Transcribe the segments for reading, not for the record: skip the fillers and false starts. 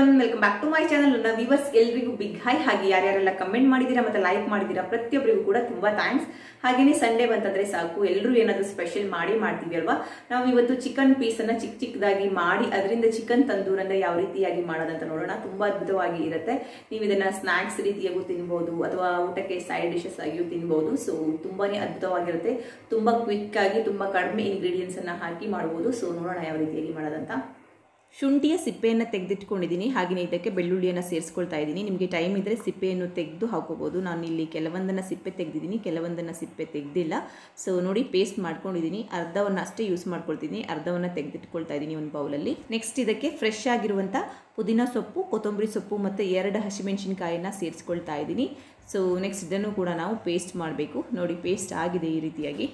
Everyone, welcome back to my channel. ನನ್ನ viewers ಎಲ್ರಿಗೂ big hi. ಹಾಗೆ ಯಾರ್ಯಾರೆಲ್ಲ ಕಮೆಂಟ್ ಮಾಡಿದೀರಾ ಮತ್ತೆ ಲೈಕ್ ಮಾಡಿದೀರಾ ಪ್ರತಿಯೊಬ್ಬರಿಗೂ ಕೂಡ ತುಂಬಾ ಥ್ಯಾಂಕ್ಸ್. ಹಾಗೇನೆ ಸಂಡೇ ಬಂತಂದ್ರೆ ಸಾಕು, ಎಲ್ಲರೂ ಏನಾದ್ರು ಸ್ಪೆಷಲ್ ಮಾಡ್ತೀವಿ ಅಲ್ವಾ. ನಾವು ಇವತ್ತು ಚಿಕನ್ ಪೀಸ್ ಅನ್ನ ಚಿಕ್ಕದಾಗಿ ಮಾಡಿ ಅದರಿಂದ ಚಿಕನ್ ತಂದೂರನ್ನ ಯಾವ ರೀತಿಯಾಗಿ ಮಾಡೋದಂತ ನೋಡೋಣ. ತುಂಬಾ ಅದ್ಭುತವಾಗಿ ಇರುತ್ತೆ. ನೀವು ಇದನ್ನ ಸ್ನಾಕ್ಸ್ ರೀತಿಯಾಗೂ ತಿನ್ಬಹುದು ಅಥವಾ ಊಟಕ್ಕೆ ಸೈಡ್ ಡಿಶಸ್ ಆಗಿಯೂ ತಿನ್ಬಹುದು. ಸೊ ತುಂಬಾನೇ ಅದ್ಭುತವಾಗಿರುತ್ತೆ. ತುಂಬಾ ಕ್ವಿಕ್ ಆಗಿ ತುಂಬಾ ಕಡಿಮೆ ಇಂಗ್ರೀಡಿಯೆಂಟ್ಸ್ ಅನ್ನ ಹಾಕಿ ಮಾಡಬಹುದು. ಸೊ ನೋಡೋಣ ಯಾವ ರೀತಿಯಾಗಿ ಮಾಡೋದಂತ. ಶುಂಠಿಯ ಸಿಪ್ಪೆಯನ್ನು ತೆಗೆದಿಟ್ಕೊಂಡಿದ್ದೀನಿ. ಹಾಗೆಯೇ ಇದಕ್ಕೆ ಬೆಳ್ಳುಳ್ಳಿಯನ್ನು ಸೇರಿಸ್ಕೊಳ್ತಾ ಇದ್ದೀನಿ. ನಿಮಗೆ ಟೈಮ್ ಇದ್ದರೆ ಸಿಪ್ಪೆಯನ್ನು ತೆಗೆದು ಹಾಕೋಬಹುದು. ನಾನು ಇಲ್ಲಿ ಕೆಲವೊಂದನ್ನು ಸಿಪ್ಪೆ ತೆಗೆದಿದ್ದೀನಿ, ಕೆಲವೊಂದನ್ನು ಸಿಪ್ಪೆ ತೆಗೆದಿಲ್ಲ. ಸೊ ನೋಡಿ, ಪೇಸ್ಟ್ ಮಾಡ್ಕೊಂಡಿದ್ದೀನಿ. ಅರ್ಧವನ್ನು ಅಷ್ಟೇ ಯೂಸ್ ಮಾಡ್ಕೊಳ್ತೀನಿ, ಅರ್ಧವನ್ನು ತೆಗೆದಿಟ್ಕೊಳ್ತಾ ಇದ್ದೀನಿ ಒಂದು ಬೌಲಲ್ಲಿ. ನೆಕ್ಸ್ಟ್ ಇದಕ್ಕೆ ಫ್ರೆಶ್ ಆಗಿರುವಂಥ ಪುದೀನ ಸೊಪ್ಪು, ಕೊತ್ತಂಬರಿ ಸೊಪ್ಪು ಮತ್ತು 2 ಹಸಿಮೆಣಸಿನಕಾಯಿಯನ್ನು ಸೇರಿಸ್ಕೊಳ್ತಾ ಇದ್ದೀನಿ. ಸೊ ನೆಕ್ಸ್ಟ್ ಇದನ್ನು ಕೂಡ ನಾವು ಪೇಸ್ಟ್ ಮಾಡಬೇಕು. ನೋಡಿ, ಪೇಸ್ಟ್ ಆಗಿದೆ ಈ ರೀತಿಯಾಗಿ.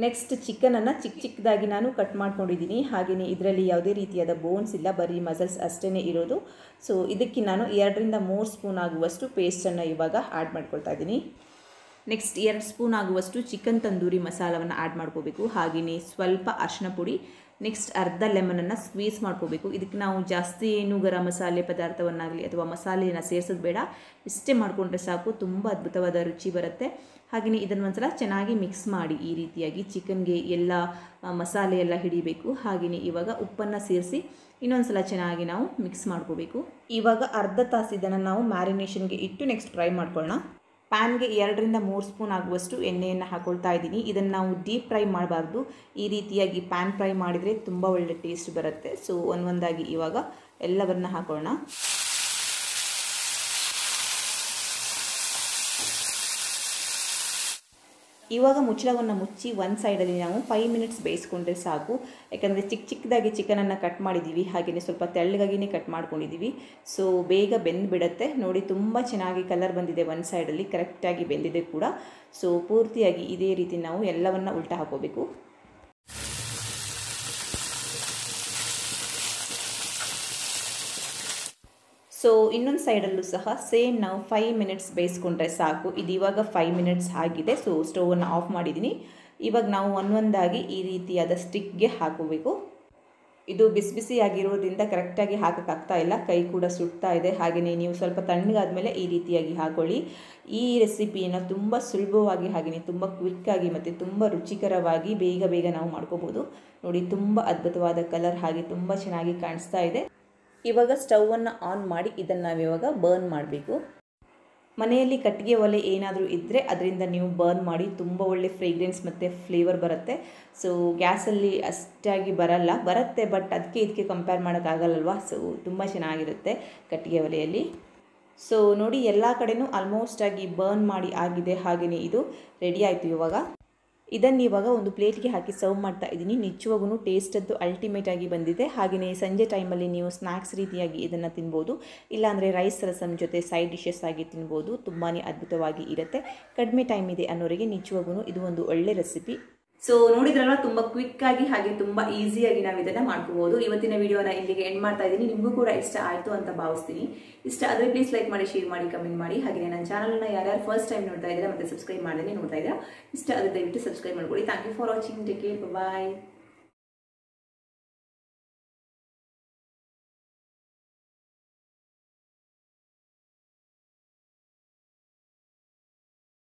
ನೆಕ್ಸ್ಟ್ ಚಿಕನನ್ನು ಚಿಕ್ಕದಾಗಿ ನಾನು ಕಟ್ ಮಾಡ್ಕೊಂಡಿದ್ದೀನಿ. ಹಾಗೆಯೇ ಇದರಲ್ಲಿ ಯಾವುದೇ ರೀತಿಯಾದ ಬೋನ್ಸ್ ಇಲ್ಲ, ಬರೀ ಮಸಲ್ಸ್ ಅಷ್ಟೇ ಇರೋದು. ಸೊ ಇದಕ್ಕೆ ನಾನು 2 ರಿಂದ 3 ಸ್ಪೂನ್ ಆಗುವಷ್ಟು ಪೇಸ್ಟನ್ನು ಇವಾಗ ಆ್ಯಡ್ ಮಾಡ್ಕೊಳ್ತಾ ಇದ್ದೀನಿ. ನೆಕ್ಸ್ಟ್ 2 ಸ್ಪೂನ್ ಆಗುವಷ್ಟು ಚಿಕನ್ ತಂದೂರಿ ಮಸಾಲವನ್ನು ಆ್ಯಡ್ ಮಾಡ್ಕೋಬೇಕು. ಹಾಗೆಯೇ ಸ್ವಲ್ಪ ಅರಿಶಿನ ಪುಡಿ, ನೆಕ್ಸ್ಟ್ ಅರ್ಧ ಲೆಮನನ್ನು ಸ್ಕ್ವೀಸ್ ಮಾಡ್ಕೋಬೇಕು. ಇದಕ್ಕೆ ನಾವು ಜಾಸ್ತಿ ಏನು ಗರಂ ಮಸಾಲೆ ಪದಾರ್ಥವನ್ನಾಗಲಿ ಅಥವಾ ಮಸಾಲೆಯನ್ನು ಸೇರಿಸೋದು ಬೇಡ, ಇಷ್ಟೇ ಮಾಡಿಕೊಂಡ್ರೆ ಸಾಕು, ತುಂಬ ಅದ್ಭುತವಾದ ರುಚಿ ಬರುತ್ತೆ. ಹಾಗೆಯೇ ಇದನ್ನು ಒಂದ್ಸಲ ಚೆನ್ನಾಗಿ ಮಿಕ್ಸ್ ಮಾಡಿ ಈ ರೀತಿಯಾಗಿ ಚಿಕನ್ಗೆ ಎಲ್ಲ ಮಸಾಲೆ ಎಲ್ಲ ಹಿಡಿಬೇಕು. ಹಾಗೆಯೇ ಇವಾಗ ಉಪ್ಪನ್ನು ಸೇರಿಸಿ ಇನ್ನೊಂದು ಸಲ ಚೆನ್ನಾಗಿ ನಾವು ಮಿಕ್ಸ್ ಮಾಡ್ಕೋಬೇಕು. ಇವಾಗ ಅರ್ಧ ತಾಸು ಇದನ್ನು ನಾವು ಮ್ಯಾರಿನೇಷನ್ಗೆ ಇಟ್ಟು ನೆಕ್ಸ್ಟ್ ಫ್ರೈ ಮಾಡ್ಕೊಳ್ಳೋಣ. ಪ್ಯಾನ್ಗೆ 2 ರಿಂದ 3 ಸ್ಪೂನ್ ಆಗುವಷ್ಟು ಎಣ್ಣೆಯನ್ನು ಹಾಕೊಳ್ತಾ ಇದ್ದೀನಿ. ಇದನ್ನು ನಾವು ಡೀಪ್ ಫ್ರೈ ಮಾಡಬಾರ್ದು, ಈ ರೀತಿಯಾಗಿ ಪ್ಯಾನ್ ಫ್ರೈ ಮಾಡಿದರೆ ತುಂಬ ಒಳ್ಳೆ ಟೇಸ್ಟ್ ಬರುತ್ತೆ. ಸೊ ಒಂದೊಂದಾಗಿ ಇವಾಗ ಎಲ್ಲವನ್ನ ಹಾಕೊಳ್ಳೋಣ. ಇವಾಗ ಮುಚ್ಚಳವನ್ನು ಮುಚ್ಚಿ ಒಂದು ಸೈಡಲ್ಲಿ ನಾವು 5 ಮಿನಿಟ್ಸ್ ಬೇಯಿಸ್ಕೊಂಡ್ರೆ ಸಾಕು. ಯಾಕಂದರೆ ಚಿಕ್ಕದಾಗಿ ಚಿಕನನ್ನು ಕಟ್ ಮಾಡಿದ್ದೀವಿ, ಹಾಗೆಯೇ ಸ್ವಲ್ಪ ತೆಳ್ಳಗಾಗಿಯೇ ಕಟ್ ಮಾಡ್ಕೊಂಡಿದ್ದೀವಿ. ಸೊ ಬೇಗ ಬೆಂದುಬಿಡುತ್ತೆ. ನೋಡಿ, ತುಂಬ ಚೆನ್ನಾಗಿ ಕಲರ್ ಬಂದಿದೆ, ಒಂದು ಸೈಡಲ್ಲಿ ಕರೆಕ್ಟಾಗಿ ಬೆಂದಿದೆ ಕೂಡ. ಸೊ ಪೂರ್ತಿಯಾಗಿ ಇದೇ ರೀತಿ ನಾವು ಎಲ್ಲವನ್ನು ಉಲ್ಟಾ ಹಾಕೋಬೇಕು. ಸೊ ಇನ್ನೊಂದು ಸೈಡಲ್ಲೂ ಸಹ ಸೇಮ್ ನಾವು 5 ಮಿನಿಟ್ಸ್ ಬೇಯಿಸ್ಕೊಂಡ್ರೆ ಸಾಕು. ಇದು ಇವಾಗ 5 ಮಿನಿಟ್ಸ್ ಆಗಿದೆ. ಸೊ ಸ್ಟೌವನ್ನು ಆಫ್ ಮಾಡಿದ್ದೀನಿ. ಇವಾಗ ನಾವು ಒಂದೊಂದಾಗಿ ಈ ರೀತಿಯಾದ ಸ್ಟಿಕ್ಗೆ ಹಾಕೋಬೇಕು. ಇದು ಬಿಸಿ ಬಿಸಿಯಾಗಿರೋದ್ರಿಂದ ಕರೆಕ್ಟಾಗಿ ಹಾಕೋಕ್ಕಾಗ್ತಾ ಇಲ್ಲ, ಕೈ ಕೂಡ ಸುಡ್ತಾ ಇದೆ. ಹಾಗೆಯೇ ನೀವು ಸ್ವಲ್ಪ ತಣ್ಣಗಾದ್ಮೇಲೆ ಈ ರೀತಿಯಾಗಿ ಹಾಕೊಳ್ಳಿ. ಈ ರೆಸಿಪಿಯನ್ನು ತುಂಬ ಸುಲಭವಾಗಿ ಹಾಗೆಯೇ ತುಂಬ ಕ್ವಿಕ್ಕಾಗಿ ಮತ್ತು ತುಂಬ ರುಚಿಕರವಾಗಿ ಬೇಗ ನಾವು ಮಾಡ್ಕೋಬೋದು. ನೋಡಿ, ತುಂಬ ಅದ್ಭುತವಾದ ಕಲರ್, ಹಾಗೆ ತುಂಬ ಚೆನ್ನಾಗಿ ಕಾಣಿಸ್ತಾ ಇದೆ. ಇವಾಗ ಸ್ಟವನ್ನು ಆನ್ ಮಾಡಿ ಇದನ್ನು ನಾವಿವಾಗ ಬರ್ನ್ ಮಾಡಬೇಕು. ಮನೆಯಲ್ಲಿ ಕಟ್ಟಿಗೆ ಒಲೆ ಏನಾದರೂ ಇದ್ದರೆ ಅದರಿಂದ ನೀವು ಬರ್ನ್ ಮಾಡಿ, ತುಂಬ ಒಳ್ಳೆ ಫ್ರೇಗ್ರೆನ್ಸ್ ಮತ್ತು ಫ್ಲೇವರ್ ಬರುತ್ತೆ. ಸೊ ಗ್ಯಾಸಲ್ಲಿ ಅಷ್ಟಾಗಿ ಬರುತ್ತೆ, ಬಟ್ ಅದಕ್ಕೆ ಇದಕ್ಕೆ ಕಂಪೇರ್ ಮಾಡೋಕ್ಕಾಗಲ್ಲಲ್ವ. ಸೊ ತುಂಬ ಚೆನ್ನಾಗಿರುತ್ತೆ ಕಟ್ಟಿಗೆ ಒಲೆಯಲ್ಲಿ. ಸೊ ನೋಡಿ, ಎಲ್ಲ ಕಡೆನೂ ಆಲ್ಮೋಸ್ಟ್ ಆಗಿ ಬರ್ನ್ ಮಾಡಿ ಆಗಿದೆ. ಹಾಗೆಯೇ ಇದು ರೆಡಿ ಆಯಿತು. ಇದನ್ನು ಇವಾಗ ಒಂದು ಪ್ಲೇಟ್ಗೆ ಹಾಕಿ ಸರ್ವ್ ಮಾಡ್ತಾ ಇದ್ದೀನಿ. ನಿಜವಾಗೂ ಟೇಸ್ಟ್ ಅಂತೂ ಅಲ್ಟಿಮೇಟ್ ಆಗಿ ಬಂದಿದೆ. ಹಾಗೆಯೇ ಸಂಜೆ ಟೈಮಲ್ಲಿ ನೀವು ಸ್ನ್ಯಾಕ್ಸ್ ರೀತಿಯಾಗಿ ಇದನ್ನು ತಿನ್ಬೋದು, ಇಲ್ಲಾಂದರೆ ರೈಸ್ ರಸಮ್ ಜೊತೆ ಸೈಡ್ ಡಿಶಸ್ ಆಗಿ ತಿನ್ಬೋದು. ತುಂಬಾ ಅದ್ಭುತವಾಗಿ ಇರುತ್ತೆ. ಕಡಿಮೆ ಟೈಮ್ ಇದೆ ಅನ್ನೋರಿಗೆ ನಿಜವಾಗೂ ಇದು ಒಂದು ಒಳ್ಳೆ ರೆಸಿಪಿ. ಸೊ ನೋಡಿದ್ರಲ್ಲ, ತುಂಬ ಕ್ವಿಕ್ ಆಗಿ ಹಾಗೆ ತುಂಬ ಈಸಿಯಾಗಿ ನಾವು ಇದನ್ನು ಮಾಡ್ಕೋಬಹುದು. ಇವತ್ತಿನ ವಿಡಿಯೋನ ಇಲ್ಲಿಗೆ ಎಂಡ್ ಮಾಡ್ತಾ ಇದ್ದೀನಿ. ನಿಮಗೂ ಕೂಡ ಇಷ್ಟ ಆಯಿತು ಅಂತ ಭಾವಿಸ್ತೀನಿ. ಇಷ್ಟ ಆದರೆ ಪ್ಲೀಸ್ ಲೈಕ್ ಮಾಡಿ, ಶೇರ್ ಮಾಡಿ, ಕಮೆಂಟ್ ಮಾಡಿ. ಹಾಗೆ ನನ್ನ ಚಾನಲ್ನ ಯಾರ್ಯಾರು ಫಸ್ಟ್ ಟೈಮ್ ನೋಡ್ತಾ ಇದ್ದೀರಾ ಮತ್ತು ಸಬ್ಸ್ಕ್ರೈಬ್ ಮಾಡದೇ ನೋಡ್ತಾ ಇದ್ದೀರಾ, ಇಷ್ಟ ಆದರೆ ದಯವಿಟ್ಟು ಸಬ್ಸ್ಕ್ರೈಬ್ ಮಾಡ್ಕೊಳ್ಳಿ. Thank you for watching. Take care, bye.